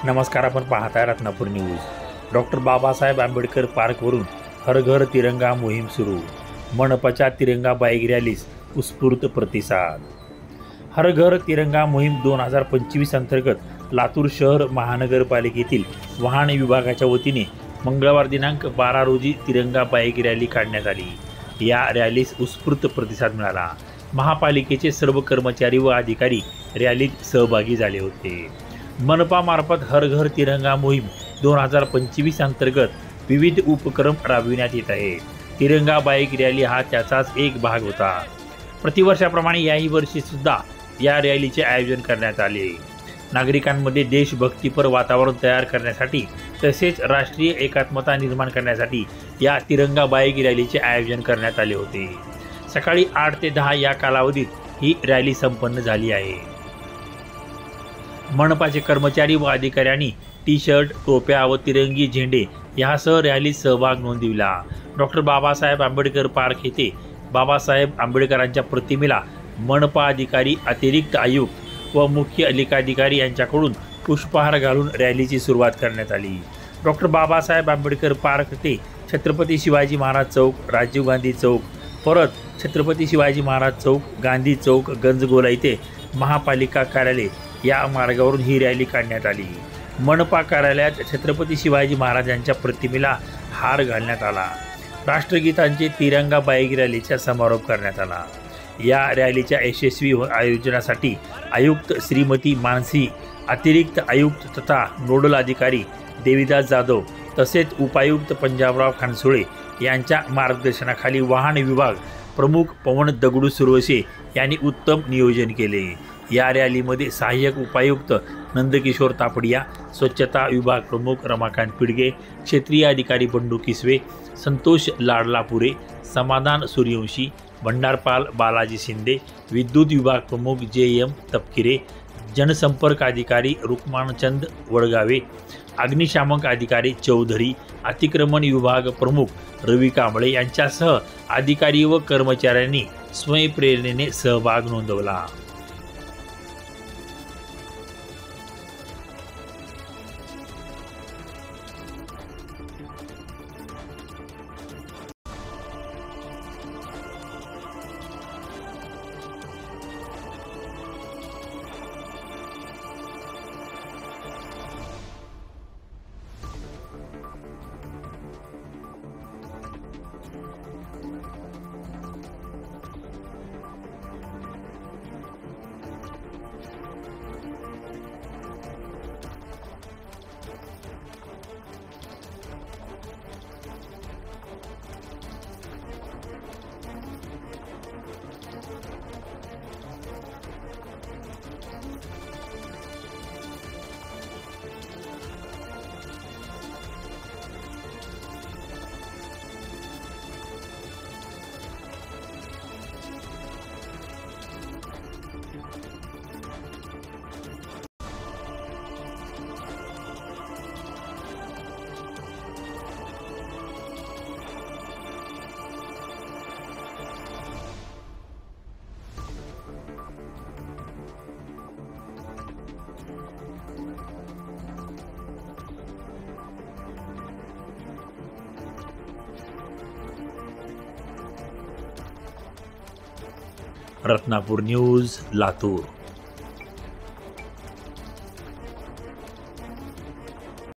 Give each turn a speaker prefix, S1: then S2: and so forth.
S1: नमस्कार, आपण पाहताय रत्नापूर न्यूज। डॉक्टर बाबासाहेब आंबेडकर पार्कवरून हर घर तिरंगा मोहीम सुरू। मनपाच्या तिरंगा बाईक रॅलीस उत्स्फूर्त प्रतिसाद। हर घर तिरंगा मोहीम 2025 अंतर्गत लातूर शहर महानगरपालिकेतील वाहन विभागाच्या वतीने मंगळवार दिनांक 12 रोजी तिरंगा बाईक रॅली काढण्यात आली। या रॅलीस उत्स्फूर्त प्रतिसाद मिळाला। महापालिकेचे सर्व कर्मचारी व अधिकारी रॅलीत सहभागी झाले होते। मनपा मार्फत हर घर तिरंगा मोहीम 2025 अंतर्गत विविध उपक्रम राबविण्यात येत आहे। तिरंगा बाईक रॅली हा त्याचाच एक भाग होता। प्रतिवर्षाप्रमाणे याही वर्षी सुद्धा या रॅलीचे आयोजन करण्यात आले। नागरिकांमध्ये देशभक्तीपर वातावरण तयार करण्यासाठी तसेच राष्ट्रीय एकात्मता निर्माण करण्यासाठी या तिरंगा बाईक रॅलीचे आयोजन करण्यात आले होते। सकाळी 8 ते 10 या कालावधीत ही रॅली संपन्न झाली आहे। मनपाचे कर्मचारी व अधिकाऱ्यांनी टी-शर्ट, टोप्या व तिरंगी झेंडे यासह रॅलीत सहभाग नोंदविला। डॉक्टर बाबासाहेब आंबेडकर पार्क येथे बाबासाहेब आंबेडकरांच्या प्रतिमेला मनपा अधिकारी, अतिरिक्त आयुक्त व मुख्य लेखाधिकारी यांच्याकडून पुष्पहार घालून रॅलीची सुरुवात करण्यात आली। डॉक्टर बाबासाहेब आंबेडकर पार्क ते छत्रपती शिवाजी महाराज चौक, राजीव गांधी चौक, परत छत्रपती शिवाजी महाराज चौक, गांधी चौक, गंजगोला येथे महापालिका कार्यालय या मार्गावरून ही रॅली काढण्यात आली। मनपा कार्यालयात छत्रपती शिवाजी महाराजांच्या प्रतिमेला हार घालण्यात आला। राष्ट्रगीतांचे तिरंगा बाईक रॅलीचा समारोप करण्यात आला। या रॅलीच्या यशस्वी आयोजनासाठी आयुक्त श्रीमती मानसी, अतिरिक्त आयुक्त तथा नोडल अधिकारी देविदास जाधव तसेच उपायुक्त पंजाबराव खानसोळे यांच्या मार्गदर्शनाखाली वाहन विभाग प्रमुख पवन दगडू सुरवसे यांनी उत्तम नियोजन केले। या रॅलीमध्ये सहाय्यक उपायुक्त नंदकिशोर तापडिया, स्वच्छता विभाग प्रमुख रमाकांत पिडगे, क्षेत्रीय अधिकारी बंडू किसवे, संतोष लाडलापुरे, समाधान सूर्यवंशी, भंडारपाल बालाजी शिंदे, विद्युत विभाग प्रमुख JM तपकिरे, जनसंपर्क अधिकारी रुक्मानचंद वडगावे, अग्निशामक अधिकारी चौधरी, अतिक्रमण विभाग प्रमुख रवी कांबळे यांच्यासह अधिकारी व कर्मचाऱ्यांनी स्वयंप्रेरणेने सहभाग नोंदवला। रत्नापूर न्यूज, लातूर।